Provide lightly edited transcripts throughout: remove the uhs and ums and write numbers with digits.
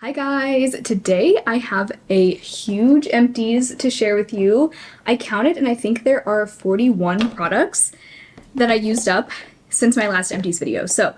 Hi guys! Today I have a huge empties to share with you. I counted and I think there are 41 products that I used up since my last empties video. So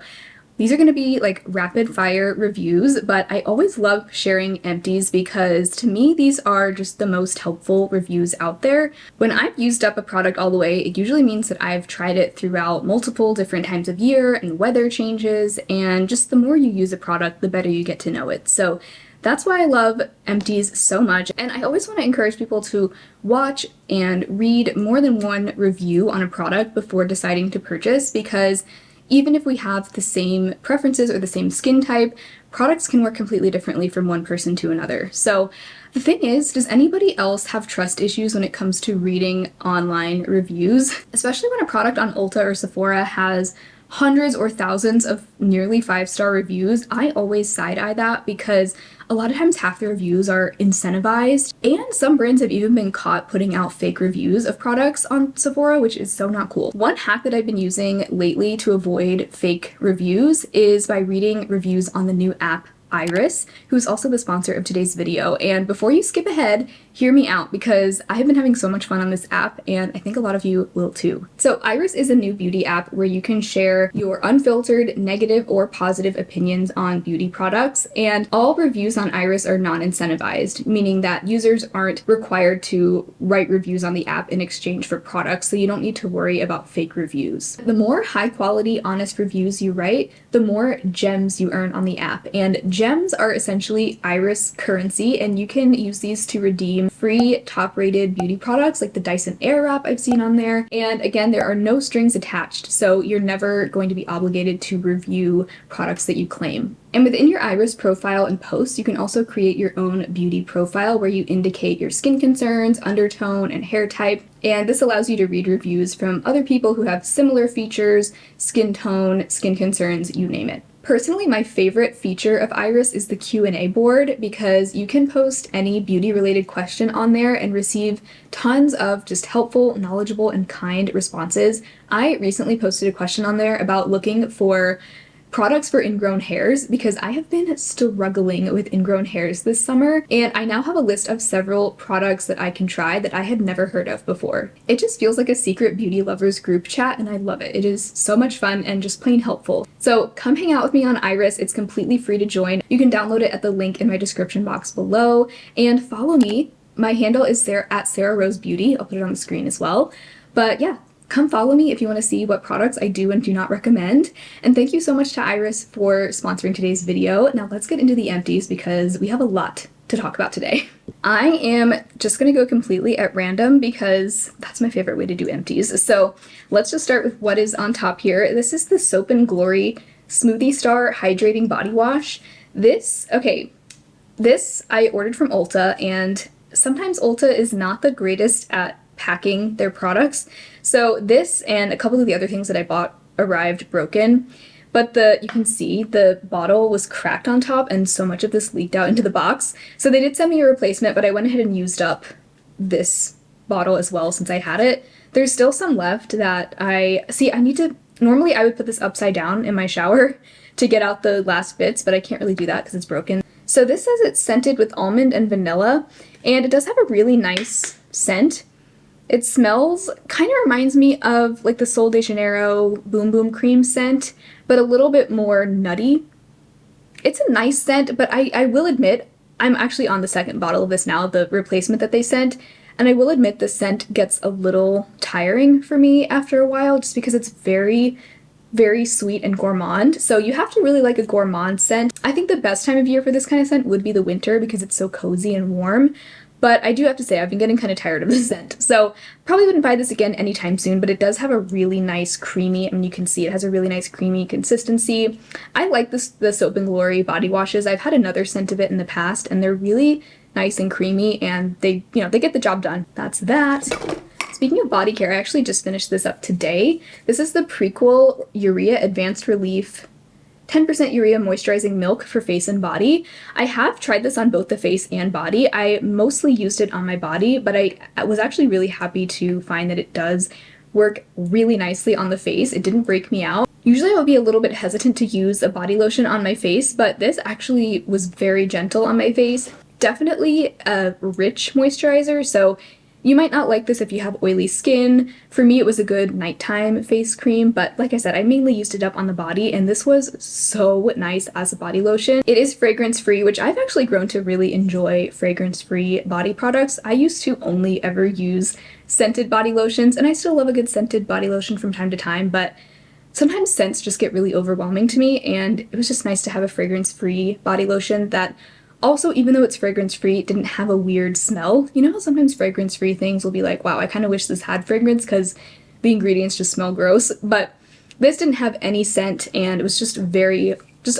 these are going to be like rapid fire reviews, but I always love sharing empties because to me these are just the most helpful reviews out there. When I've used up a product all the way, it usually means that I've tried it throughout multiple different times of year and weather changes, and just the more you use a product, the better you get to know it. So that's why I love empties so much, and I always want to encourage people to watch and read more than one review on a product before deciding to purchase, because even if we have the same preferences or the same skin type, products can work completely differently from one person to another. So the thing is, does anybody else have trust issues when it comes to reading online reviews? Especially when a product on Ulta or Sephora has hundreds or thousands of nearly 5-star reviews, I always side-eye that because a lot of times half the reviews are incentivized, and some brands have even been caught putting out fake reviews of products on Sephora, which is so not cool. One hack that I've been using lately to avoid fake reviews is by reading reviews on the new app Iris, who's also the sponsor of today's video. And before you skip ahead, hear me out because I have been having so much fun on this app, and I think a lot of you will too. So Iris is a new beauty app where you can share your unfiltered negative or positive opinions on beauty products, and all reviews on Iris are non-incentivized, meaning that users aren't required to write reviews on the app in exchange for products, so you don't need to worry about fake reviews. The more high quality, honest reviews you write, the more gems you earn on the app, and gems are essentially Iris currency, and you can use these to redeem free top-rated beauty products like the Dyson Airwrap I've seen on there. And again, there are no strings attached, so you're never going to be obligated to review products that you claim. And within your Iris profile and posts, you can also create your own beauty profile where you indicate your skin concerns, undertone, and hair type. And this allows you to read reviews from other people who have similar features, skin tone, skin concerns, you name it. Personally, my favorite feature of Iris is the Q&A board because you can post any beauty-related question on there and receive tons of just helpful, knowledgeable, and kind responses. I recently posted a question on there about looking for products for ingrown hairs because I have been struggling with ingrown hairs this summer, and I now have a list of several products that I can try that I had never heard of before. It just feels like a secret beauty lovers group chat, and I love it. It is so much fun and just plain helpful. So come hang out with me on Iris. It's completely free to join. You can download it at the link in my description box below, and follow me. My handle is at Sarah Rose Beauty. I'll put it on the screen as well. But yeah, come follow me if you want to see what products I do and do not recommend. And thank you so much to Iris for sponsoring today's video. Now let's get into the empties because we have a lot to talk about today. I am just going to go completely at random because that's my favorite way to do empties. So let's just start with what is on top here. This is the Soap & Glory Smoothie Star Hydrating Body Wash. This I ordered from Ulta, and sometimes Ulta is not the greatest at packing their products. So this and a couple of the other things that I bought arrived broken, but you can see the bottle was cracked on top and so much of this leaked out into the box. So they did send me a replacement, but I went ahead and used up this bottle as well since I had it. There's still some left that normally I would put this upside down in my shower to get out the last bits, but I can't really do that because it's broken. So this says it's scented with almond and vanilla, and it does have a really nice scent. It smells, kind of reminds me of like the Sol de Janeiro Boom Boom Cream scent, but a little bit more nutty. It's a nice scent, but I will admit, I'm actually on the second bottle of this now, the replacement that they sent, and I will admit the scent gets a little tiring for me after a while just because it's very, very sweet and gourmand. So you have to really like a gourmand scent. I think the best time of year for this kind of scent would be the winter because it's so cozy and warm. But I do have to say, I've been getting kind of tired of the scent. So probably wouldn't buy this again anytime soon, but it does have a really nice creamy, you can see it has a really nice creamy consistency. I like the Soap & Glory body washes. I've had another scent of it in the past, and they're really nice and creamy, and they get the job done. That's that. Speaking of body care, I actually just finished this up today. This is the Prequel Urea Advanced Relief 10% urea moisturizing milk for face and body. I have tried this on both the face and body. I mostly used it on my body, but I was actually really happy to find that it does work really nicely on the face. It didn't break me out. Usually I would be a little bit hesitant to use a body lotion on my face, but this actually was very gentle on my face. Definitely a rich moisturizer, so you might not like this if you have oily skin. For me, it was a good nighttime face cream, but like I said, I mainly used it up on the body, and this was so nice as a body lotion. It is fragrance-free, which I've actually grown to really enjoy fragrance-free body products. I used to only ever use scented body lotions, and I still love a good scented body lotion from time to time, but sometimes scents just get really overwhelming to me, and it was just nice to have a fragrance-free body lotion that also, even though it's fragrance-free, it didn't have a weird smell. You know how sometimes fragrance-free things will be like, wow, I kind of wish this had fragrance because the ingredients just smell gross, but this didn't have any scent, and it was just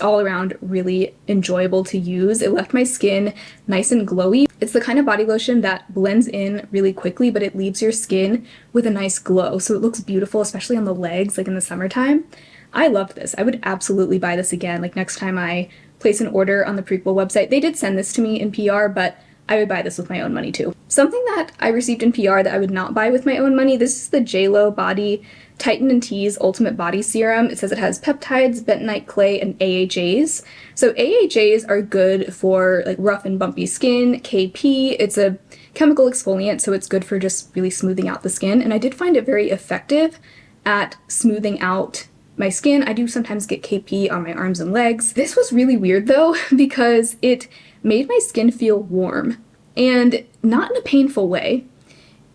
all around really enjoyable to use. It left my skin nice and glowy. It's the kind of body lotion that blends in really quickly, but it leaves your skin with a nice glow, so it looks beautiful, especially on the legs, like in the summertime. I loved this. I would absolutely buy this again, like next time I place an order on the Prequel website. They did send this to me in PR, but I would buy this with my own money too. Something that I received in PR that I would not buy with my own money, this is the JLo Body Titan & Tease Ultimate Body Serum. It says it has peptides, bentonite clay, and AHAs. So AHAs are good for like rough and bumpy skin. KP, it's a chemical exfoliant, so it's good for just really smoothing out the skin. And I did find it very effective at smoothing out my skin. I do sometimes get KP on my arms and legs. This was really weird though, because it made my skin feel warm, and not in a painful way.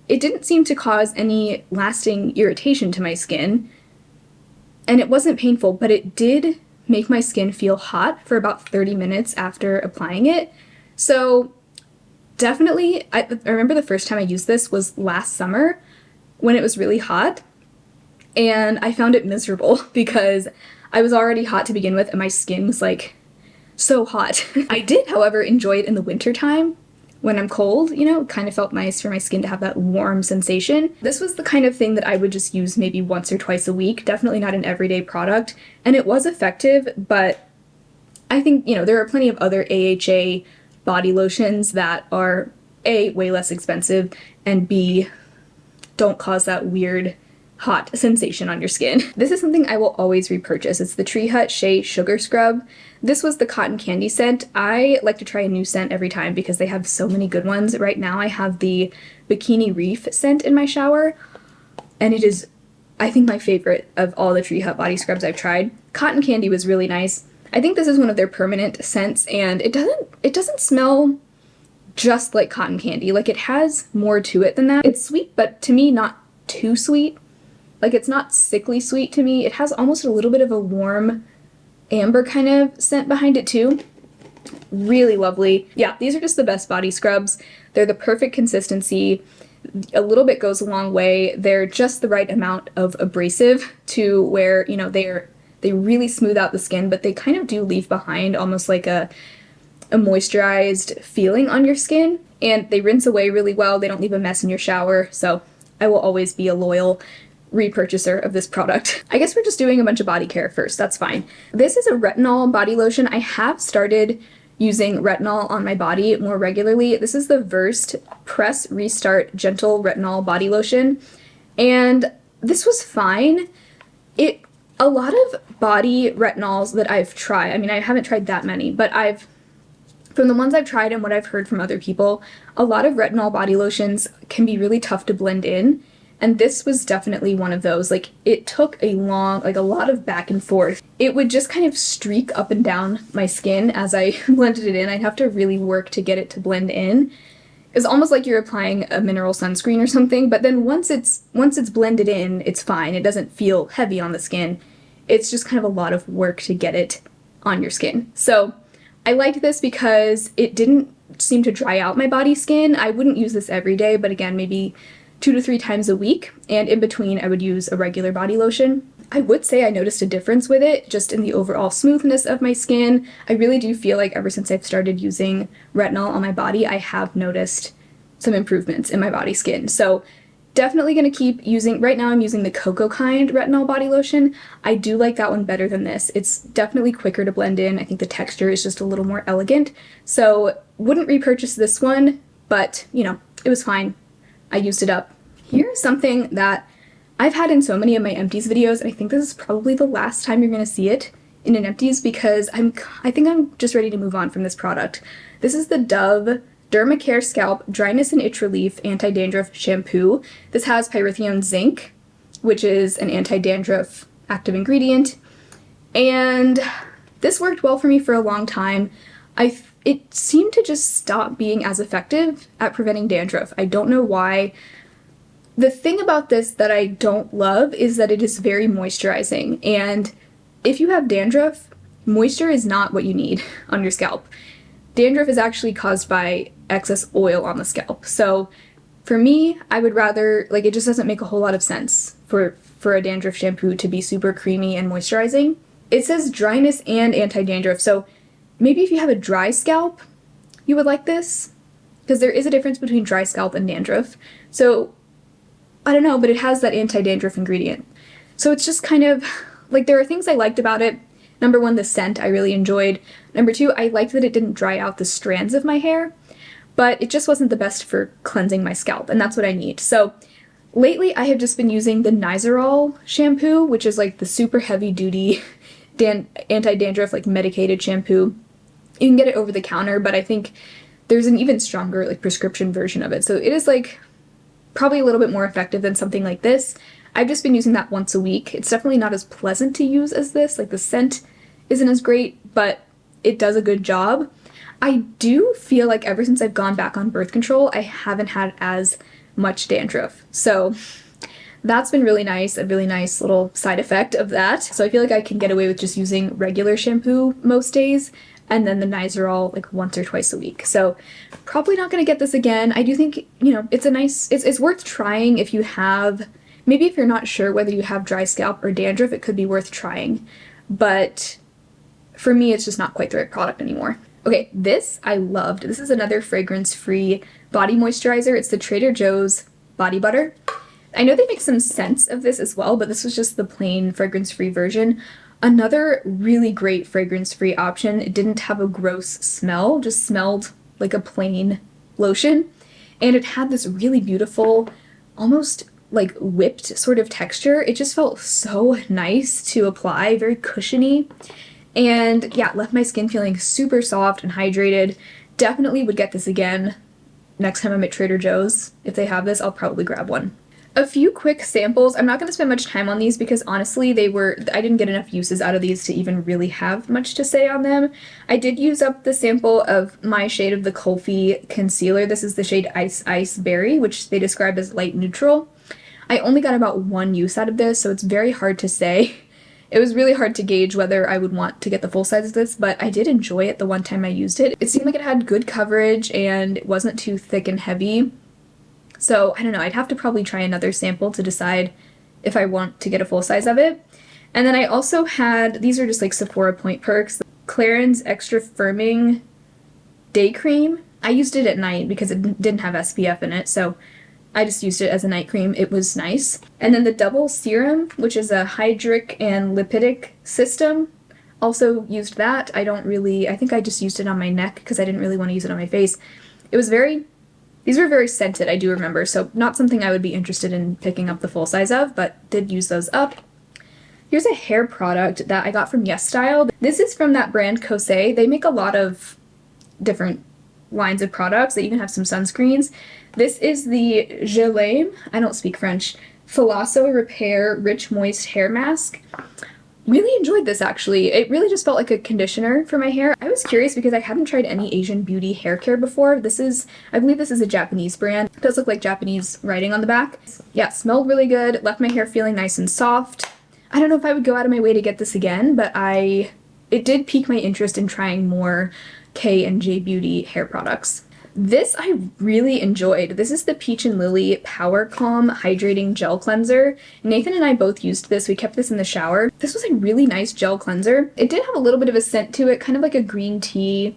It didn't seem to cause any lasting irritation to my skin, and it wasn't painful, but it did make my skin feel hot for about 30 minutes after applying it. So definitely, I remember the first time I used this was last summer when it was really hot, and I found it miserable because I was already hot to begin with and my skin was like so hot. I did, however, enjoy it in the winter time when I'm cold, you know. It kind of felt nice for my skin to have that warm sensation. This was the kind of thing that I would just use maybe once or twice a week, definitely not an everyday product, and it was effective, but I think, you know, there are plenty of other AHA body lotions that are A, way less expensive, and B, don't cause that weird hot sensation on your skin. This is something I will always repurchase. It's the Tree Hut Shea Sugar Scrub. This was the cotton candy scent. I like to try a new scent every time because they have so many good ones. Right now I have the Bikini Reef scent in my shower, and it is, I think, my favorite of all the Tree Hut body scrubs I've tried. Cotton candy was really nice. I think this is one of their permanent scents, and it doesn't smell just like cotton candy. Like, it has more to it than that. It's sweet, but to me not too sweet. Like, it's not sickly sweet to me. It has almost a little bit of a warm amber kind of scent behind it too. Really lovely. Yeah, these are just the best body scrubs. They're the perfect consistency. A little bit goes a long way. They're just the right amount of abrasive to where, you know, they really smooth out the skin, but they kind of do leave behind almost like a moisturized feeling on your skin. And they rinse away really well. They don't leave a mess in your shower. So I will always be a loyal repurchaser of this product. I guess we're just doing a bunch of body care first. That's fine. This is a retinol body lotion. I have started using retinol on my body more regularly. This is the Versed Press Restart Gentle Retinol Body Lotion, and this was fine. A lot of body retinols that I've tried, I mean, I haven't tried that many, but from the ones I've tried and what I've heard from other people, a lot of retinol body lotions can be really tough to blend in. And this was definitely one of those. Like, it took a lot of back and forth. It would just kind of streak up and down my skin as I blended it in. I'd have to really work to get it to blend in. It's almost like you're applying a mineral sunscreen or something, but then once it's blended in, it's fine. It doesn't feel heavy on the skin. It's just kind of a lot of work to get it on your skin. So I liked this because it didn't seem to dry out my body skin. I wouldn't use this every day, but again, maybe 2 to 3 times a week, and in between I would use a regular body lotion. I would say I noticed a difference with it, just in the overall smoothness of my skin. I really do feel like ever since I've started using retinol on my body, I have noticed some improvements in my body skin. So definitely going to keep using, right now I'm using the Cocoa Kind retinol body lotion. I do like that one better than this. It's definitely quicker to blend in. I think the texture is just a little more elegant. So wouldn't repurchase this one, but you know, it was fine. I used it up. Here's something that I've had in so many of my empties videos, and I think this is probably the last time you're going to see it in an empties because I think I'm just ready to move on from this product. This is the Dove Dermacare Scalp Dryness and Itch Relief Anti-Dandruff Shampoo. This has pyrithione zinc, which is an anti-dandruff active ingredient, and this worked well for me for a long time. It seemed to just stop being as effective at preventing dandruff. I don't know why. The thing about this that I don't love is that it is very moisturizing, and if you have dandruff, moisture is not what you need on your scalp. Dandruff is actually caused by excess oil on the scalp. So for me, I would rather, like, it just doesn't make a whole lot of sense for a dandruff shampoo to be super creamy and moisturizing. It says dryness and anti-dandruff, so maybe if you have a dry scalp, you would like this, because there is a difference between dry scalp and dandruff. So I don't know, but it has that anti-dandruff ingredient. So it's just kind of, like, there are things I liked about it. Number one, the scent I really enjoyed. Number two, I liked that it didn't dry out the strands of my hair, but it just wasn't the best for cleansing my scalp, and that's what I need. So lately, I have just been using the Nizoral shampoo, which is like the super heavy-duty anti-dandruff, like, medicated shampoo. You can get it over the counter, but I think there's an even stronger, like, prescription version of it. So it is, like, probably a little bit more effective than something like this. I've just been using that once a week. It's definitely not as pleasant to use as this. Like, the scent isn't as great, but it does a good job. I do feel like ever since I've gone back on birth control, I haven't had as much dandruff. So that's been really nice, a really nice little side effect of that. So I feel like I can get away with just using regular shampoo most days, and then the Nizoral like once or twice a week. So probably not going to get this again. I do think, you know, it's worth trying if you have, maybe if you're not sure whether you have dry scalp or dandruff, it could be worth trying. But for me, it's just not quite the right product anymore. Okay, this I loved. This is another fragrance-free body moisturizer. It's the Trader Joe's Body Butter. I know they make some scents of this as well, but this was just the plain fragrance-free version. Another really great fragrance-free option. It didn't have a gross smell, just smelled like a plain lotion. And it had this really beautiful, almost like whipped sort of texture. It just felt so nice to apply, very cushiony. And yeah, left my skin feeling super soft and hydrated. Definitely would get this again next time I'm at Trader Joe's. If they have this, I'll probably grab one. A few quick samples. I'm not going to spend much time on these because honestly I didn't get enough uses out of these to even really have much to say on them. I did use up the sample of my shade of the Kulfi concealer. This is the shade Ice Ice Berry, which they describe as light neutral. I only got about one use out of this, so it's very hard to say. It was really hard to gauge whether I would want to get the full size of this, but I did enjoy it the one time I used it. It seemed like it had good coverage and it wasn't too thick and heavy. So, I don't know, I'd have to probably try another sample to decide if I want to get a full size of it. And then I also had, these are just like Sephora Point Perks, Clarins Extra Firming Day Cream. I used it at night because it didn't have SPF in it, so I just used it as a night cream. It was nice. And then the Double Serum, which is a hydric and lipidic system, also used that. I think I just used it on my neck because I didn't really want to use it on my face. These were very scented, I do remember, so not something I would be interested in picking up the full size of, but did use those up. Here's a hair product that I got from YesStyle. This is from that brand Kosei. They make a lot of different lines of products. They even have some sunscreens. This is the Gelame, I don't speak French, Filasso Repair Rich Moist Hair Mask. Really enjoyed this actually. It really just felt like a conditioner for my hair. I was curious because I hadn't tried any Asian beauty hair care before. I believe this is a Japanese brand. It does look like Japanese writing on the back. Yeah, smelled really good, left my hair feeling nice and soft. I don't know if I would go out of my way to get this again, but it did pique my interest in trying more K&J Beauty hair products. This I really enjoyed. This is the Peach and Lily Power Calm Hydrating Gel Cleanser. Nathan and I both used this. We kept this in the shower. This was a really nice gel cleanser. It did have a little bit of a scent to it, kind of like a green tea,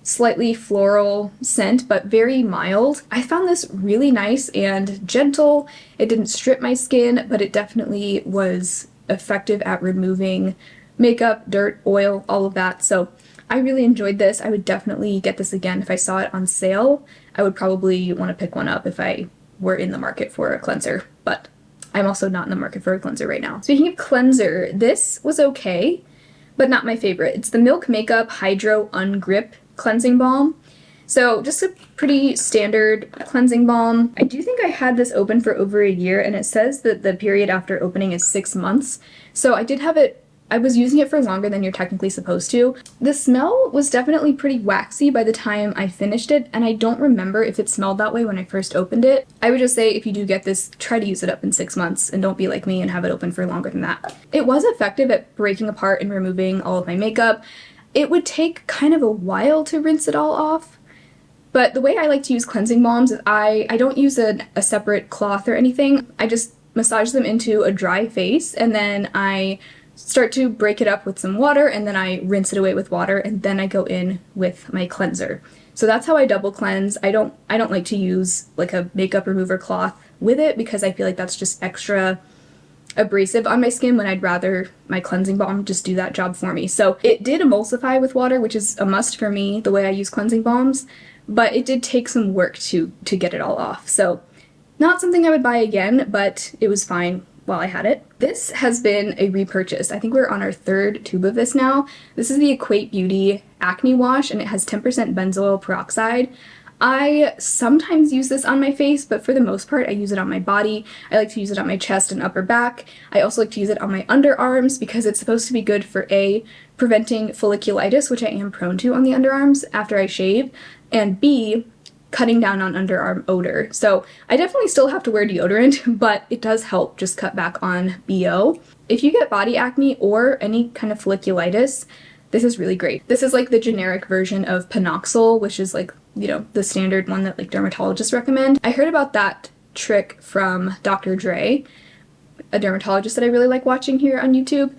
slightly floral scent, but very mild. I found this really nice and gentle. It didn't strip my skin, but it definitely was effective at removing makeup, dirt, oil, all of that. So I really enjoyed this. I would definitely get this again if I saw it on sale. I would probably want to pick one up if I were in the market for a cleanser, but I'm also not in the market for a cleanser right now. Speaking of cleanser, this was okay, but not my favorite. It's the Milk Makeup Hydro Ungrip Cleansing Balm. So just a pretty standard cleansing balm. I do think I had this open for over a year, and it says that the period after opening is 6 months. So I did have it, I was using it for longer than you're technically supposed to. The smell was definitely pretty waxy by the time I finished it, and I don't remember if it smelled that way when I first opened it. I would just say if you do get this, try to use it up in 6 months and don't be like me and have it open for longer than that. It was effective at breaking apart and removing all of my makeup. It would take kind of a while to rinse it all off. But the way I like to use cleansing balms is I don't use a separate cloth or anything. I just massage them into a dry face, and then I start to break it up with some water, and then I rinse it away with water, and then I go in with my cleanser. So that's how I double cleanse. I don't like to use like a makeup remover cloth with it because I feel like that's just extra abrasive on my skin when I'd rather my cleansing balm just do that job for me. So it did emulsify with water, which is a must for me the way I use cleansing balms, but it did take some work to get it all off. So not something I would buy again, but it was fine while I had it. This has been a repurchase. I think we're on our 3rd tube of this now. This is the Equate Beauty Acne Wash, and it has 10% benzoyl peroxide. I sometimes use this on my face, but for the most part, I use it on my body. I like to use it on my chest and upper back. I also like to use it on my underarms because it's supposed to be good for A, preventing folliculitis, which I am prone to on the underarms after I shave, and B, cutting down on underarm odor. So I definitely still have to wear deodorant, but it does help just cut back on BO. If you get body acne or any kind of folliculitis, this is really great. This is like the generic version of Panoxyl, which is like, you know, the standard one that like dermatologists recommend. I heard about that trick from Dr. Dre, a dermatologist that I really like watching here on YouTube.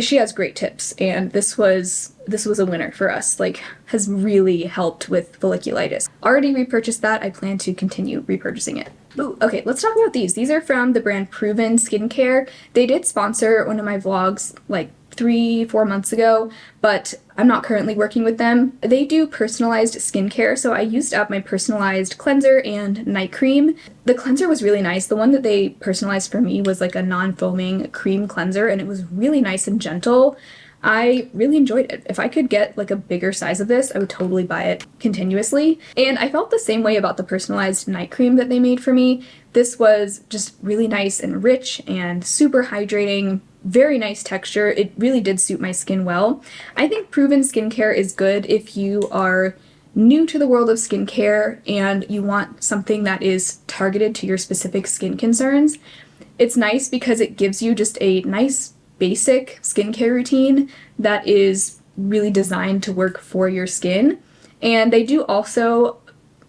She has great tips, and this was a winner for us. Like, has really helped with folliculitis. Already repurchased that. I plan to continue repurchasing it. Ooh, okay, let's talk about these. These are from the brand Proven Skincare. They did sponsor one of my vlogs like 3-4 months ago, but I'm not currently working with them. They do personalized skincare, so I used up my personalized cleanser and night cream. The cleanser was really nice. The one that they personalized for me was like a non-foaming cream cleanser, and it was really nice and gentle. I really enjoyed it. If I could get like a bigger size of this, I would totally buy it continuously. And I felt the same way about the personalized night cream that they made for me. This was just really nice and rich and super hydrating. Very nice texture. It really did suit my skin well. I think Proven Skincare is good if you are new to the world of skincare and you want something that is targeted to your specific skin concerns. It's nice because it gives you just a nice basic skincare routine that is really designed to work for your skin. And they do also,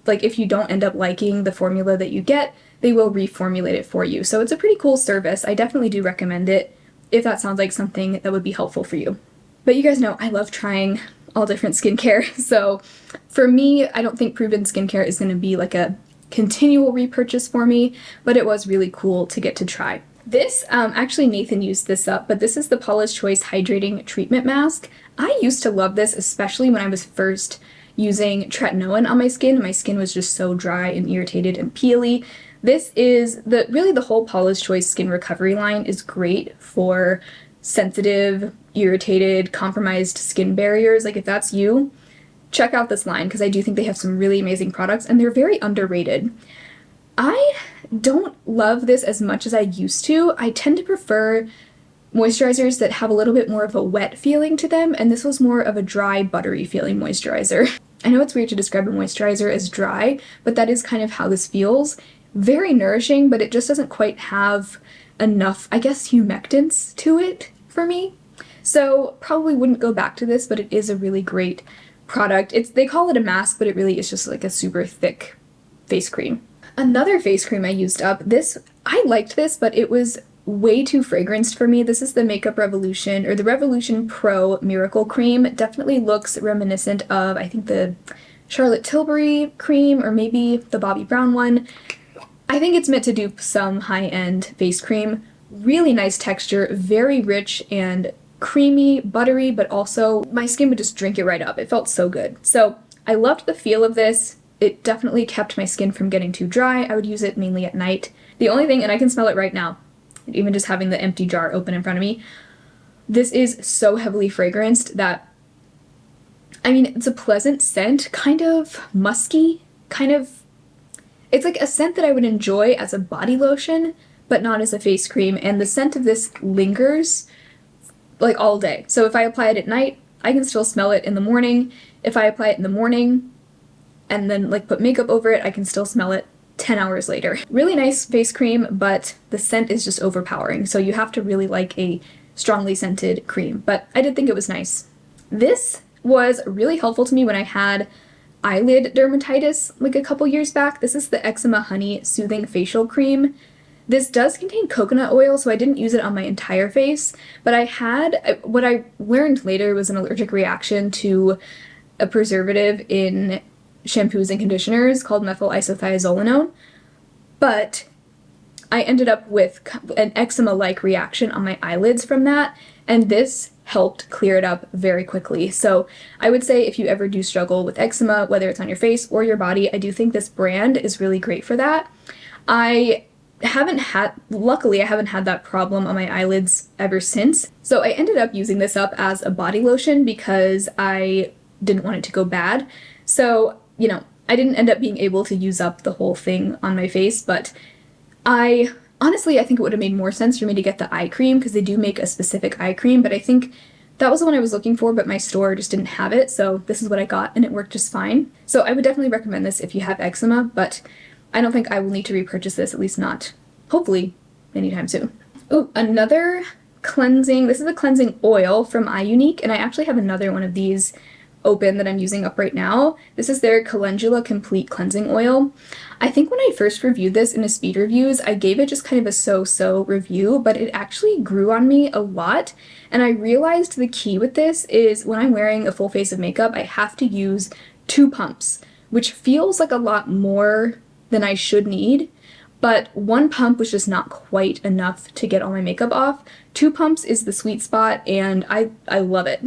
like, if you don't end up liking the formula that you get, they will reformulate it for you. So it's a pretty cool service. I definitely do recommend it if that sounds like something that would be helpful for you. But you guys know I love trying all different skincare. So for me, I don't think Proven Skincare is going to be like a continual repurchase for me, but it was really cool to get to try. This, actually Nathan used this up, but this is the Paula's Choice Hydrating Treatment Mask. I used to love this, especially when I was first using Tretinoin on my skin. My skin was just so dry and irritated and peely. This is really the whole Paula's Choice Skin Recovery line is great for sensitive, irritated, compromised skin barriers. Like if that's you, check out this line because I do think they have some really amazing products and they're very underrated. I don't love this as much as I used to. I tend to prefer moisturizers that have a little bit more of a wet feeling to them, and this was more of a dry, buttery feeling moisturizer. I know it's weird to describe a moisturizer as dry, but that is kind of how this feels. Very nourishing, but it just doesn't quite have enough, I guess, humectants to it for me. So probably wouldn't go back to this, but it is a really great product. They call it a mask, but it really is just like a super thick face cream. Another face cream I used up, I liked this, but it was way too fragranced for me. This is the Makeup Revolution, or the Revolution Pro Miracle Cream. It definitely looks reminiscent of, I think, the Charlotte Tilbury cream, or maybe the Bobbi Brown one. I think it's meant to dupe some high-end face cream. Really nice texture, very rich and creamy, buttery, but also my skin would just drink it right up. It felt so good. So I loved the feel of this. It definitely kept my skin from getting too dry. I would use it mainly at night. The only thing, and I can smell it right now, even just having the empty jar open in front of me, this is so heavily fragranced that, I mean, it's a pleasant scent, kind of musky, kind of, it's like a scent that I would enjoy as a body lotion, but not as a face cream, and the scent of this lingers like all day. So if I apply it at night, I can still smell it in the morning. If I apply it in the morning and then like put makeup over it, I can still smell it 10 hours later. Really nice face cream, but the scent is just overpowering, so you have to really like a strongly scented cream, but I did think it was nice. This was really helpful to me when I had eyelid dermatitis like a couple years back. This is the Eczema Honey Soothing Facial Cream. This does contain coconut oil, so I didn't use it on my entire face, but I had, what I learned later was an allergic reaction to a preservative in shampoos and conditioners called methyl isothiazolinone, but I ended up with an eczema-like reaction on my eyelids from that, and this helped clear it up very quickly. So I would say if you ever do struggle with eczema, whether it's on your face or your body, I do think this brand is really great for that. Luckily I haven't had that problem on my eyelids ever since. So I ended up using this up as a body lotion because I didn't want it to go bad. So, you know, I didn't end up being able to use up the whole thing on my face, but honestly, I think it would have made more sense for me to get the eye cream because they do make a specific eye cream, but I think that was the one I was looking for, but my store just didn't have it, so this is what I got and it worked just fine. So I would definitely recommend this if you have eczema, but I don't think I will need to repurchase this, at least not, hopefully, anytime soon. Oh, another cleansing, this is a cleansing oil from iUnique, and I actually have another one of these open that I'm using up right now. This is their Calendula Complete Cleansing Oil. I think when I first reviewed this in a speed reviews, I gave it just kind of a so-so review, but it actually grew on me a lot, and I realized the key with this is when I'm wearing a full face of makeup, I have to use 2 pumps, which feels like a lot more than I should need, but 1 pump was just not quite enough to get all my makeup off. 2 pumps is the sweet spot, and I love it.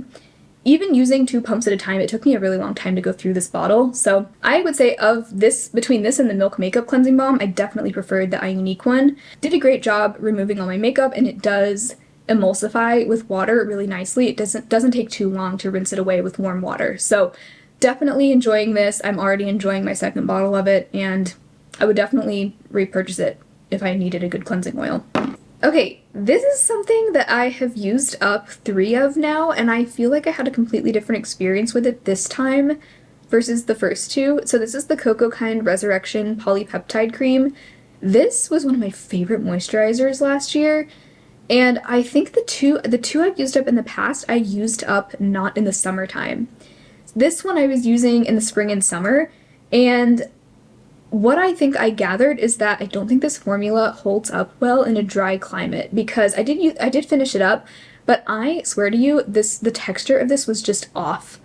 Even using 2 pumps at a time, it took me a really long time to go through this bottle, so I would say of this, between this and the Milk Makeup Cleansing Balm, I definitely preferred the iUnique one. Did a great job removing all my makeup, and it does emulsify with water really nicely. It doesn't take too long to rinse it away with warm water, so definitely enjoying this. I'm already enjoying my second bottle of it, and I would definitely repurchase it if I needed a good cleansing oil. Okay, this is something that I have used up 3 of now, and I feel like I had a completely different experience with it this time versus the first 2. So this is the Coco Kind Resurrection Polypeptide Cream. This was one of my favorite moisturizers last year, and I think the two I've used up in the past, I used up not in the summertime. This one I was using in the spring and summer, and what I think I gathered is that I don't think this formula holds up well in a dry climate, because I did finish it up, but I swear to you, the texture of this was just off.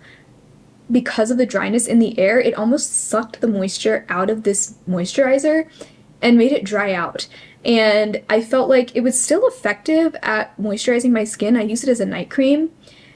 Because of the dryness in the air, it almost sucked the moisture out of this moisturizer and made it dry out. And I felt like it was still effective at moisturizing my skin. I used it as a night cream,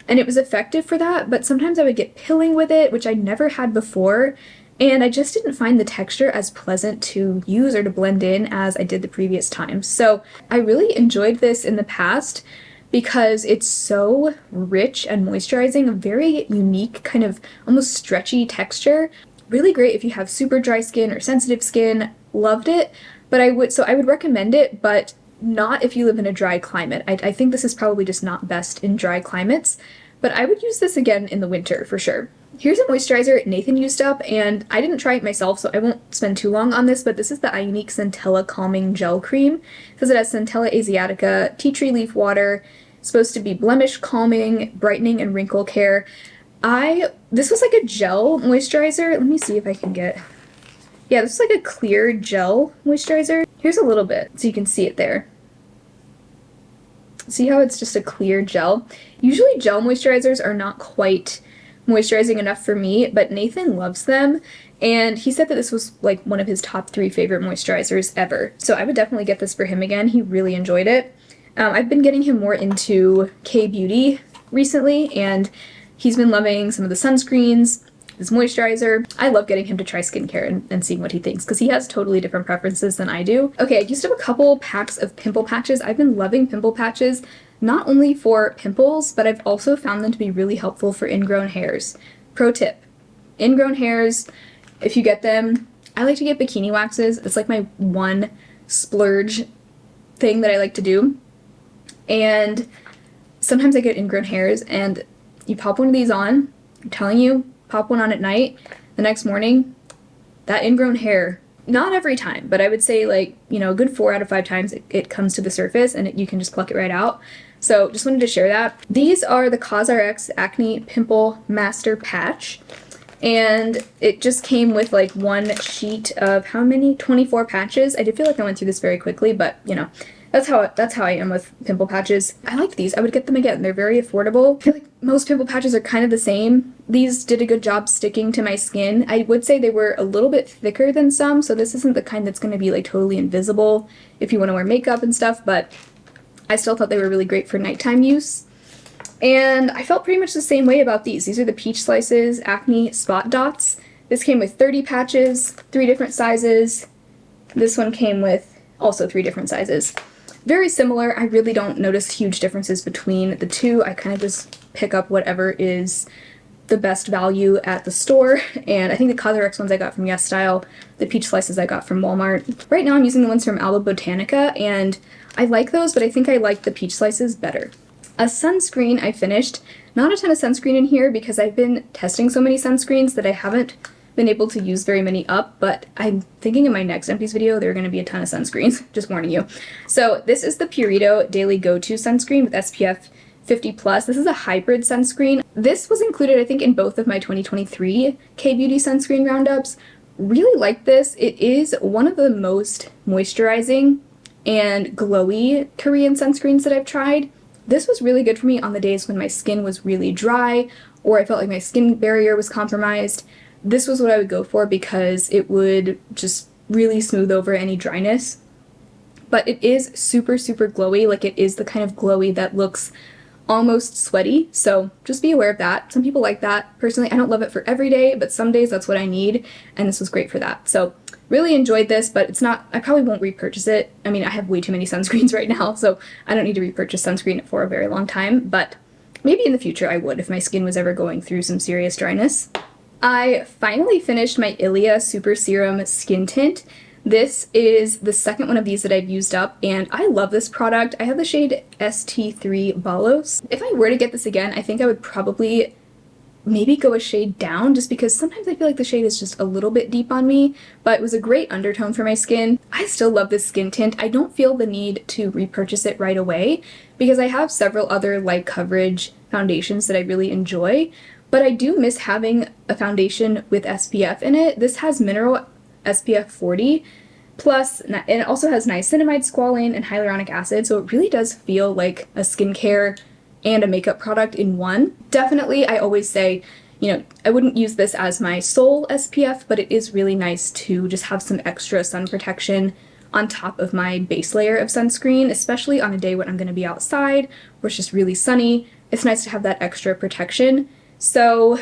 and it was effective for that, but sometimes I would get pilling with it, which I never had before. And I just didn't find the texture as pleasant to use or to blend in as I did the previous times. So I really enjoyed this in the past because it's so rich and moisturizing, a very unique kind of almost stretchy texture. Really great if you have super dry skin or sensitive skin. Loved it, but I would recommend it, but not if you live in a dry climate. I think this is probably just not best in dry climates, but I would use this again in the winter for sure. Here's a moisturizer Nathan used up, and I didn't try it myself, so I won't spend too long on this, but this is the iUnique Centella Calming Gel Cream. It says it has Centella asiatica, tea tree leaf water, supposed to be blemish calming, brightening, and wrinkle care. This was like a gel moisturizer. Let me see if I can get... Yeah, this is like a clear gel moisturizer. Here's a little bit, so you can see it there. See how it's just a clear gel? Usually gel moisturizers are not quite moisturizing enough for me, but Nathan loves them, and he said that this was like one of his top 3 favorite moisturizers ever. So I would definitely get this for him again. He really enjoyed it. I've been getting him more into K-beauty recently, and he's been loving some of the sunscreens. this moisturizer. I love getting him to try skincare and seeing what he thinks because he has totally different preferences than I do. Okay, I used up a couple packs of pimple patches. I've been loving pimple patches, not only for pimples, but I've also found them to be really helpful for ingrown hairs. Pro tip, ingrown hairs, if you get them, I like to get bikini waxes. It's like my one splurge thing that I like to do. And sometimes I get ingrown hairs and you pop one of these on, I'm telling you, pop one on at night, the next morning, that ingrown hair, not every time, but I would say like, you know, a good 4 out of 5 times it comes to the surface and you can just pluck it right out. So just wanted to share that. These are the CosRx Acne Pimple Master Patch. And it just came with like one sheet of how many? 24 patches. I did feel like I went through this very quickly, but you know, that's how I am with pimple patches. I like these. I would get them again. They're very affordable. I feel like most pimple patches are kind of the same. These did a good job sticking to my skin. I would say they were a little bit thicker than some, so this isn't the kind that's going to be like totally invisible if you want to wear makeup and stuff, but I still thought they were really great for nighttime use. And I felt pretty much the same way about these. These are the Peach Slices Acne Spot Dots. This came with 30 patches, 3 different sizes. This one came with also 3 different sizes. Very similar. I really don't notice huge differences between the two. I kind of just pick up whatever is the best value at the store. And I think the CosRx ones I got from YesStyle, the Peach Slices I got from Walmart. Right now I'm using the ones from Alba Botanica, and I like those, but I think I like the Peach Slices better. A sunscreen I finished. Not a ton of sunscreen in here because I've been testing so many sunscreens that I haven't been able to use very many up, but I'm thinking in my next Empties video there are going to be a ton of sunscreens, just warning you. So this is the Purito Daily Go-To Sunscreen with SPF 50+. This is a hybrid sunscreen. This was included, I think, in both of my 2023 K-Beauty sunscreen roundups. Really like this. It is one of the most moisturizing and glowy Korean sunscreens that I've tried. This was really good for me on the days when my skin was really dry or I felt like my skin barrier was compromised. This was what I would go for because it would just really smooth over any dryness. But it is super, super glowy. Like, it is the kind of glowy that looks almost sweaty, so just be aware of that. Some people like that. Personally, I don't love it for every day, but some days that's what I need, and this was great for that. So really enjoyed this, but it's not, I probably won't repurchase it. I mean, I have way too many sunscreens right now, so I don't need to repurchase sunscreen for a very long time, but maybe in the future I would if my skin was ever going through some serious dryness. I finally finished my Ilia Super Serum Skin Tint. This is the second one of these that I've used up, and I love this product. I have the shade ST3 Balos. If I were to get this again, I think I would probably maybe go a shade down, just because sometimes I feel like the shade is just a little bit deep on me, but it was a great undertone for my skin. I still love this skin tint. I don't feel the need to repurchase it right away, because I have several other light coverage foundations that I really enjoy, but I do miss having a foundation with SPF in it. This has mineral SPF 40 plus, and it also has niacinamide, squalane, and hyaluronic acid, so it really does feel like a skincare and a makeup product in one. Definitely, I always say, you know, I wouldn't use this as my sole SPF, but it is really nice to just have some extra sun protection on top of my base layer of sunscreen, especially on a day when I'm going to be outside where it's just really sunny. It's nice to have that extra protection. So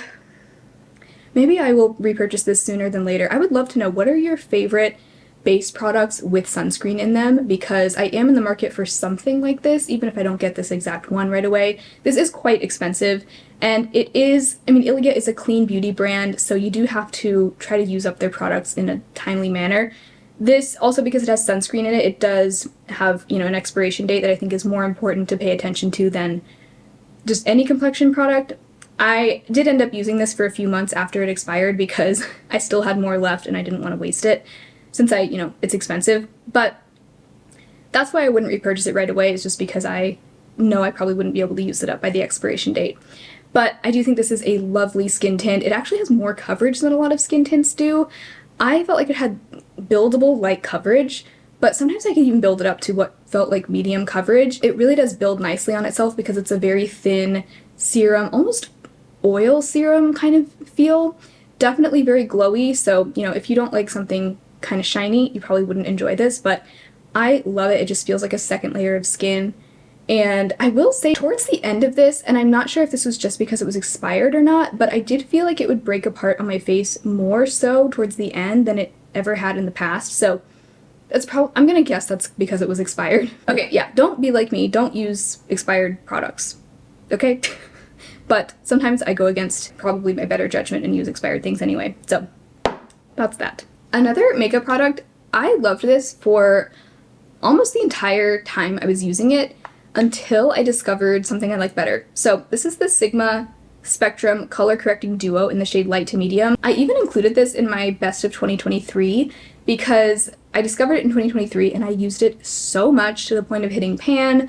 maybe I will repurchase this sooner than later. I would love to know, what are your favorite base products with sunscreen in them, because I am in the market for something like this, even if I don't get this exact one right away. This is quite expensive, and it is, I mean, Ilia is a clean beauty brand, so you do have to try to use up their products in a timely manner. This, also because it has sunscreen in it, it does have, you know, an expiration date that I think is more important to pay attention to than just any complexion product. I did end up using this for a few months after it expired because I still had more left and I didn't want to waste it, since it's expensive. But that's why I wouldn't repurchase it right away, is just because I know I probably wouldn't be able to use it up by the expiration date. But I do think this is a lovely skin tint. It actually has more coverage than a lot of skin tints do. I felt like it had buildable light coverage, but sometimes I could even build it up to what felt like medium coverage. It really does build nicely on itself because it's a very thin serum, almost oil serum kind of feel. Definitely very glowy, so, you know, if you don't like something kind of shiny, you probably wouldn't enjoy this, but I love it. It just feels like a second layer of skin, And I will say towards the end of this, and I'm not sure if this was just because it was expired or not, but I did feel like it would break apart on my face more so towards the end than it ever had in the past. So that's I'm gonna guess that's because it was expired. Okay, yeah, don't be like me. Don't use expired products. Okay? But sometimes I go against probably my better judgment and use expired things anyway. So that's that. Another makeup product, I loved this for almost the entire time I was using it until I discovered something I like better. So this is the Sigma Spectrum Color Correcting Duo in the shade Light to Medium. I even included this in my best of 2023 because I discovered it in 2023 and I used it so much to the point of hitting pan,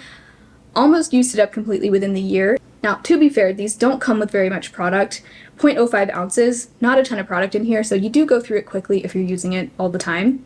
almost used it up completely within the year. Now, to be fair, these don't come with very much product. 0.05 ounces, not a ton of product in here, so you do go through it quickly if you're using it all the time.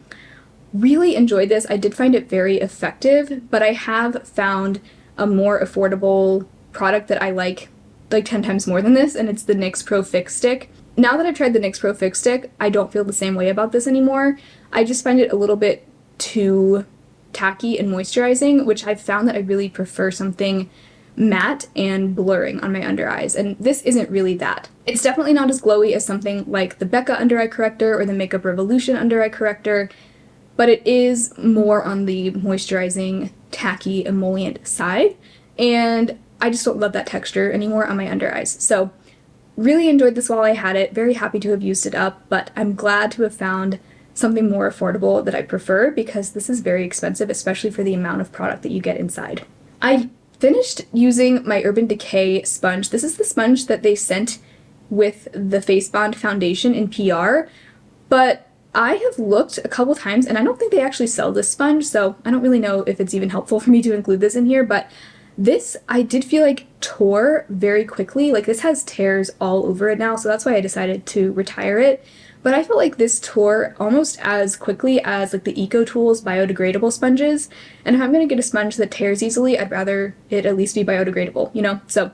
Really enjoyed this. I did find it very effective, but I have found a more affordable product that I like 10 times more than this, and it's the NYX Pro Fix Stick. Now that I've tried the NYX Pro Fix Stick, I don't feel the same way about this anymore. I just find it a little bit too tacky and moisturizing, which I've found that I really prefer something matte and blurring on my under eyes, and this isn't really that. It's definitely not as glowy as something like the Becca Under Eye Corrector or the Makeup Revolution Under Eye Corrector, but it is more on the moisturizing, tacky, emollient side, and I just don't love that texture anymore on my under eyes. So really enjoyed this while I had it, very happy to have used it up, but I'm glad to have found something more affordable that I prefer because this is very expensive, especially for the amount of product that you get inside. I finished using my Urban Decay sponge. This is the sponge that they sent with the Face Bond foundation in PR, but I have looked a couple times and I don't think they actually sell this sponge, so I don't really know if it's even helpful for me to include this in here, but this I did feel like tore very quickly. Like this has tears all over it now, so that's why I decided to retire it. But I feel like this tore almost as quickly as like the EcoTools biodegradable sponges, and if I'm gonna get a sponge that tears easily, I'd rather it at least be biodegradable, you know? So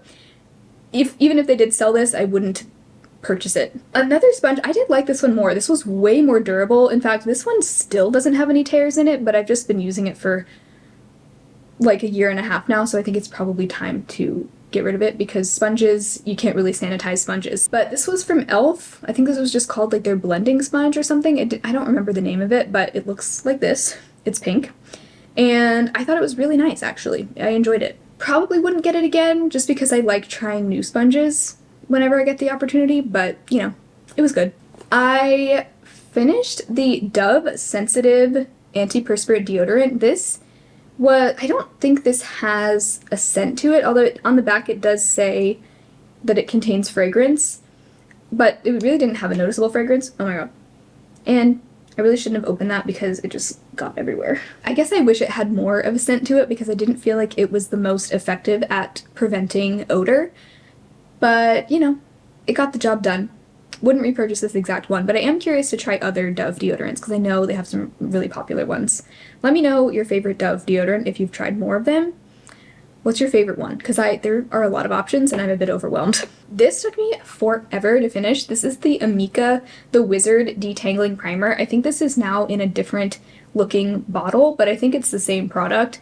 even if they did sell this, I wouldn't purchase it. Another sponge, I did like this one more. This was way more durable. In fact, this one still doesn't have any tears in it, but I've just been using it for like a year and a half now, so I think it's probably time to get rid of it because sponges, you can't really sanitize sponges. But this was from e.l.f. I think this was just called like their blending sponge or something. I don't remember the name of it, but it looks like this. It's pink. And I thought it was really nice, actually. I enjoyed it. Probably wouldn't get it again just because I like trying new sponges whenever I get the opportunity, but you know, it was good. I finished the Dove Sensitive Antiperspirant Deodorant. I don't think this has a scent to it, although on the back it does say that it contains fragrance, but it really didn't have a noticeable fragrance. Oh my god. And I really shouldn't have opened that because it just got everywhere. I guess I wish it had more of a scent to it because I didn't feel like it was the most effective at preventing odor, but you know, it got the job done. Wouldn't repurchase this exact one, but I am curious to try other Dove deodorants because I know they have some really popular ones. Let me know your favorite Dove deodorant if you've tried more of them. What's your favorite one? Because there are a lot of options and I'm a bit overwhelmed. This took me forever to finish. This is the Amika The Wizard Detangling Primer. I think this is now in a different looking bottle, but I think it's the same product.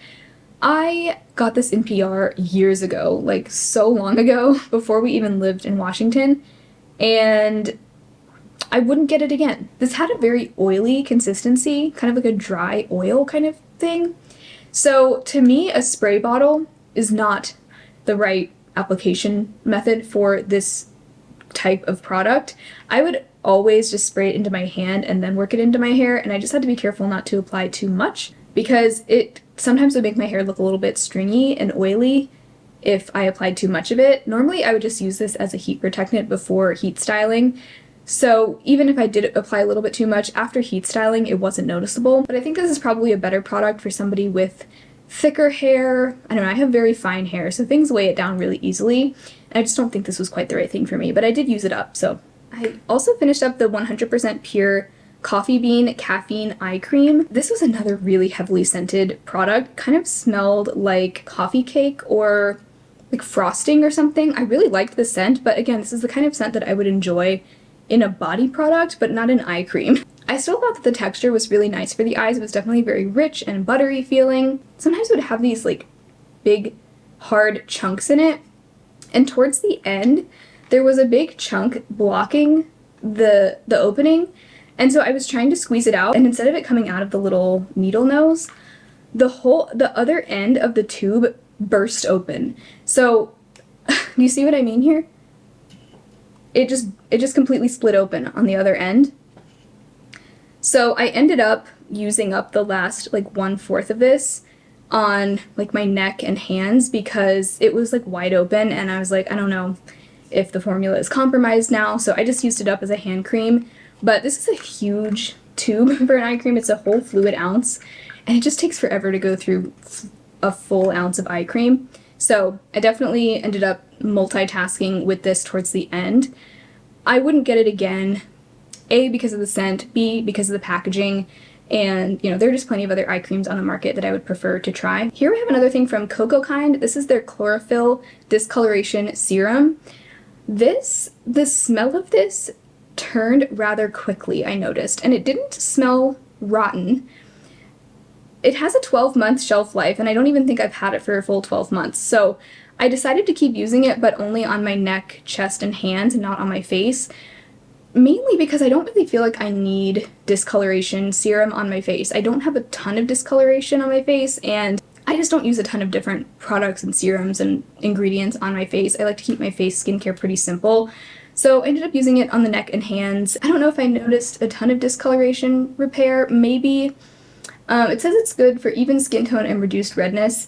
I got this in PR years ago, like so long ago, before we even lived in Washington, and I wouldn't get it again. This had a very oily consistency, kind of like a dry oil kind of thing. So to me, a spray bottle is not the right application method for this type of product. I would always just spray it into my hand and then work it into my hair, and I just had to be careful not to apply too much because it sometimes would make my hair look a little bit stringy and oily if I applied too much of it. Normally I would just use this as a heat protectant before heat styling, so even if I did apply a little bit too much after heat styling, it wasn't noticeable. But I think this is probably a better product for somebody with thicker hair. I don't know, I have very fine hair, so things weigh it down really easily. And I just don't think this was quite the right thing for me, but I did use it up. So I also finished up the 100% Pure Coffee Bean Caffeine Eye Cream. This was another really heavily scented product. Kind of smelled like coffee cake or like frosting or something. I really liked the scent, but again, this is the kind of scent that I would enjoy in a body product, but not an eye cream. I still thought that the texture was really nice for the eyes. It was definitely very rich and buttery feeling. Sometimes it would have these like big hard chunks in it. And towards the end, there was a big chunk blocking the opening. And so I was trying to squeeze it out, and instead of it coming out of the little needle nose, the other end of the tube burst open. So do you see what I mean here? It just completely split open on the other end. So I ended up using up the last like 1/4 of this on like my neck and hands because it was like wide open, and I was like, I don't know if the formula is compromised now, so I just used it up as a hand cream. But this is a huge tube for an eye cream. It's a whole fluid ounce, and it just takes forever to go through a full ounce of eye cream. So I definitely ended up multitasking with this towards the end. I wouldn't get it again, A, because of the scent, B, because of the packaging, and there are just plenty of other eye creams on the market that I would prefer to try. Here we have another thing from Cocokind. This is their Chlorophyll Discoloration Serum. The smell of this turned rather quickly, I noticed, and it didn't smell rotten. It has a 12-month shelf life, and I don't even think I've had it for a full 12 months, so I decided to keep using it, but only on my neck, chest, and hands, and not on my face, mainly because I don't really feel like I need discoloration serum on my face. I don't have a ton of discoloration on my face, and I just don't use a ton of different products and serums and ingredients on my face. I like to keep my face skincare pretty simple. So I ended up using it on the neck and hands. I don't know if I noticed a ton of discoloration repair, maybe. It says it's good for even skin tone and reduced redness.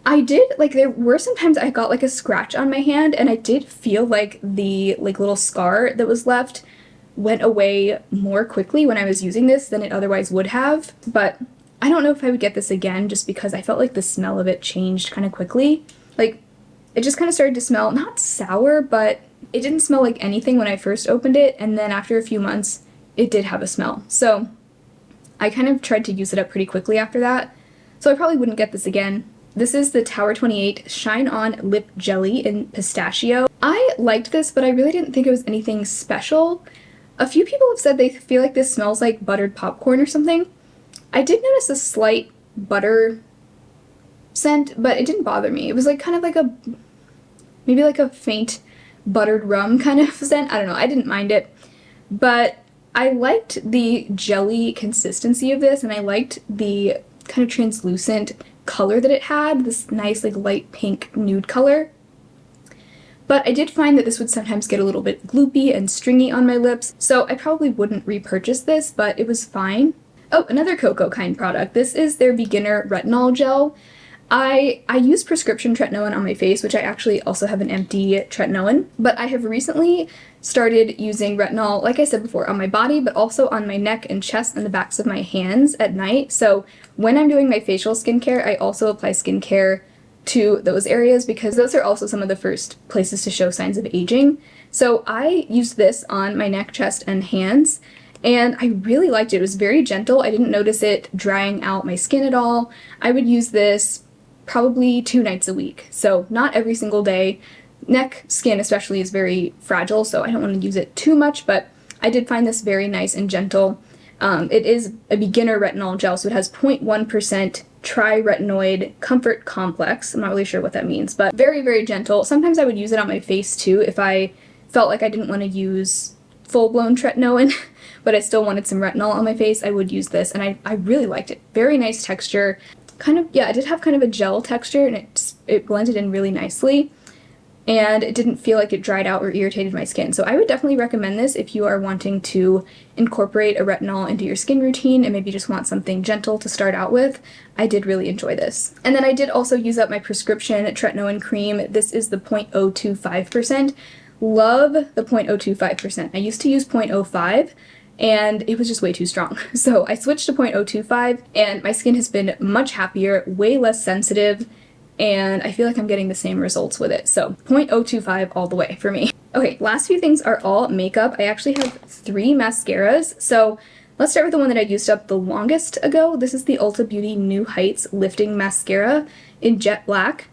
I did, like, there were some times I got like a scratch on my hand, and I did feel like the little scar that was left went away more quickly when I was using this than it otherwise would have. But I don't know if I would get this again, just because I felt like the smell of it changed kind of quickly. Like, it just kind of started to smell, not sour, but it didn't smell like anything when I first opened it, and then after a few months, it did have a smell. So I kind of tried to use it up pretty quickly after that, so I probably wouldn't get this again. This is the Tower 28 Shine On Lip Jelly in Pistachio. I liked this, but I really didn't think it was anything special. A few people have said they feel like this smells like buttered popcorn or something. I did notice a slight butter scent, but it didn't bother me. It was like kind of like maybe like a faint buttered rum kind of scent. I don't know, I didn't mind it. But I liked the jelly consistency of this, and I liked the kind of translucent color that it had, this nice like light pink nude color. But I did find that this would sometimes get a little bit gloopy and stringy on my lips, so I probably wouldn't repurchase this, but it was fine. Oh, another Cocokind product. This is their Beginner Retinol Gel. I use prescription tretinoin on my face, which I actually also have an empty tretinoin, but I have recently started using retinol, like I said before, on my body, but also on my neck and chest and the backs of my hands at night. So when I'm doing my facial skincare, I also apply skincare to those areas because those are also some of the first places to show signs of aging. So I used this on my neck, chest, and hands, and I really liked it. It was very gentle. I didn't notice it drying out my skin at all. I would use this probably 2 nights a week, so not every single day. Neck skin especially is very fragile, so I don't want to use it too much, but I did find this very nice and gentle. It is a beginner retinol gel, so it has 0.1% tri-retinoid comfort complex. I'm not really sure what that means, but very, very gentle. Sometimes I would use it on my face too if I felt like I didn't want to use full-blown tretinoin, but I still wanted some retinol on my face. I would use this, and I really liked it. Very nice texture. Kind of, yeah, it did have kind of a gel texture, and it blended in really nicely, and it didn't feel like it dried out or irritated my skin. So I would definitely recommend this if you are wanting to incorporate a retinol into your skin routine and maybe just want something gentle to start out with. I did really enjoy this. And then I did also use up my prescription tretinoin cream. This is the 0.025%. Love the 0.025%. I used to use 0.05, and it was just way too strong. So I switched to 0.025, and my skin has been much happier, way less sensitive, and I feel like I'm getting the same results with it. So 0.025 all the way for me. Okay, last few things are all makeup. I actually have 3 mascaras. So let's start with the one that I used up the longest ago. This is the Ulta Beauty New Heights Lifting Mascara in Jet Black.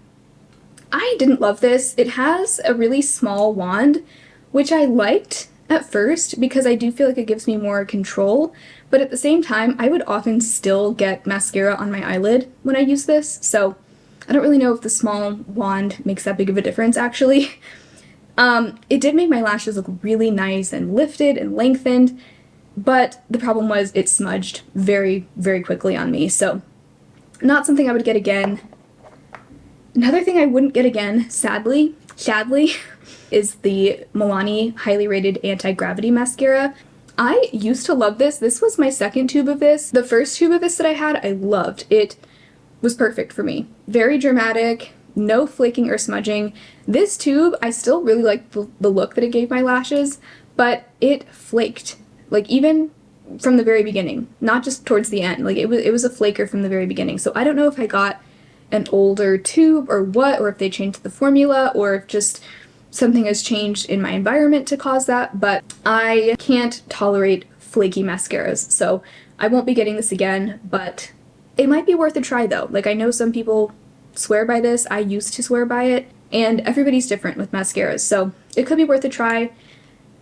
I didn't love this. It has a really small wand, which I liked at first because I do feel like it gives me more control, but at the same time I would often still get mascara on my eyelid when I use this, so I don't really know if the small wand makes that big of a difference, actually. It did make my lashes look really nice and lifted and lengthened, but the problem was it smudged very, very quickly on me, so not something I would get again. Another thing I wouldn't get again, sadly, is the Milani Highly Rated Anti-Gravity Mascara. I used to love this. This was my second tube of this. The first tube of this that I had, I loved. It was perfect for me. Very dramatic, no flaking or smudging. This tube, I still really liked the look that it gave my lashes, but it flaked. Like, even from the very beginning, not just towards the end. Like, it was a flaker from the very beginning. So I don't know if I got an older tube or what, or if they changed the formula, or if just something has changed in my environment to cause that, but I can't tolerate flaky mascaras, so I won't be getting this again, but it might be worth a try though. Like, I know some people swear by this, I used to swear by it, and everybody's different with mascaras, so it could be worth a try.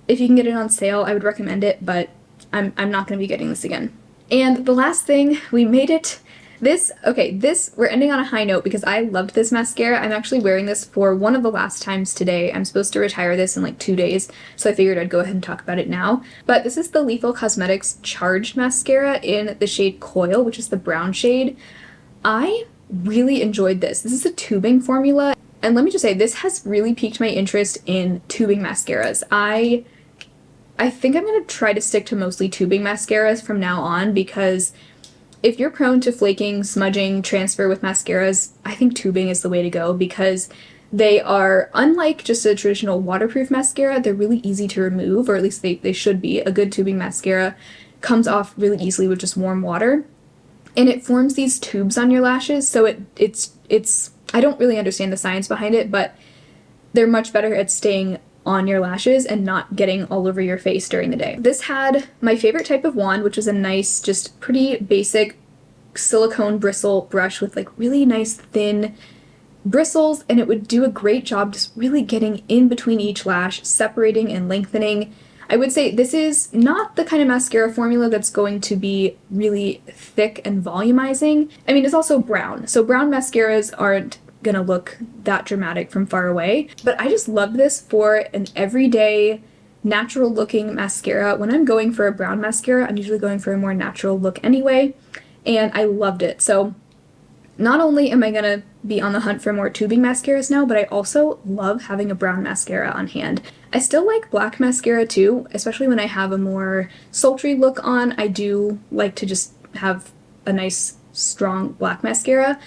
If you can get it on sale, I would recommend it, but I'm not going to be getting this again. And the last thing, we made it. We're ending on a high note because I loved this mascara. I'm actually wearing this for one of the last times today. I'm supposed to retire this in like 2 days, so I figured I'd go ahead and talk about it now. But this is the Lethal Cosmetics Charged Mascara in the shade Coil, which is the brown shade. I really enjoyed this. This is a tubing formula, and let me just say, this has really piqued my interest in tubing mascaras. I think I'm going to try to stick to mostly tubing mascaras from now on, because if you're prone to flaking, smudging, transfer with mascaras, I think tubing is the way to go, because they are, unlike just a traditional waterproof mascara, they're really easy to remove, or at least they should be. A good tubing mascara comes off really easily with just warm water, and it forms these tubes on your lashes, so it's I don't really understand the science behind it, but they're much better at staying on your lashes and not getting all over your face during the day. This had my favorite type of wand, which is a nice, just pretty basic silicone bristle brush with like really nice thin bristles, and it would do a great job just really getting in between each lash, separating and lengthening. I would say this is not the kind of mascara formula that's going to be really thick and volumizing. I mean, it's also brown, so brown mascaras aren't gonna look that dramatic from far away, but I just love this for an everyday natural looking mascara. When I'm going for a brown mascara, I'm usually going for a more natural look anyway, and I loved it. So not only am I gonna be on the hunt for more tubing mascaras now, but I also love having a brown mascara on hand. I still like black mascara too, especially when I have a more sultry look on. I do like to just have a nice strong black mascara,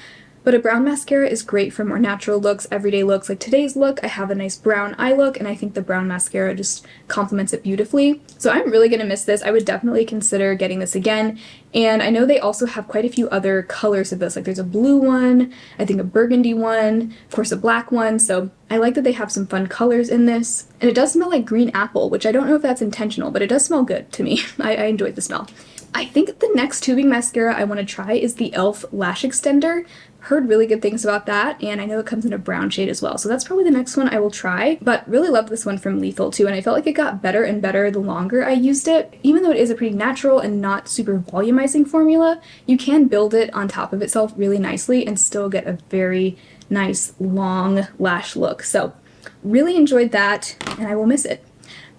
but a brown mascara is great for more natural looks, everyday looks. Like today's look, I have a nice brown eye look, and I think the brown mascara just complements it beautifully. So I'm really gonna miss this. I would definitely consider getting this again. And I know they also have quite a few other colors of this. Like there's a blue one, I think a burgundy one, of course a black one. So I like that they have some fun colors in this. And it does smell like green apple, which I don't know if that's intentional, but it does smell good to me. I enjoyed the smell. I think the next tubing mascara I want to try is the e.l.f. Lash Extender. Heard really good things about that, and I know it comes in a brown shade as well, so that's probably the next one I will try. But really loved this one from Lethal too, and I felt like it got better and better the longer I used it. Even though it is a pretty natural and not super volumizing formula, you can build it on top of itself really nicely and still get a very nice long lash look. So really enjoyed that, and I will miss it.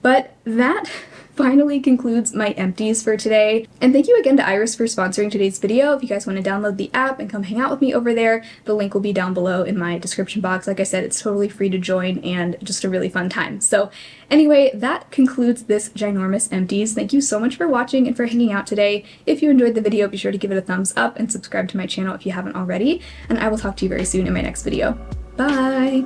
But that finally concludes my empties for today. And thank you again to Iris for sponsoring today's video. If you guys want to download the app and come hang out with me over there, the link will be down below in my description box. Like I said, it's totally free to join and just a really fun time. So anyway, that concludes this ginormous empties. Thank you so much for watching and for hanging out today. If you enjoyed the video, be sure to give it a thumbs up and subscribe to my channel if you haven't already. And I will talk to you very soon in my next video. Bye!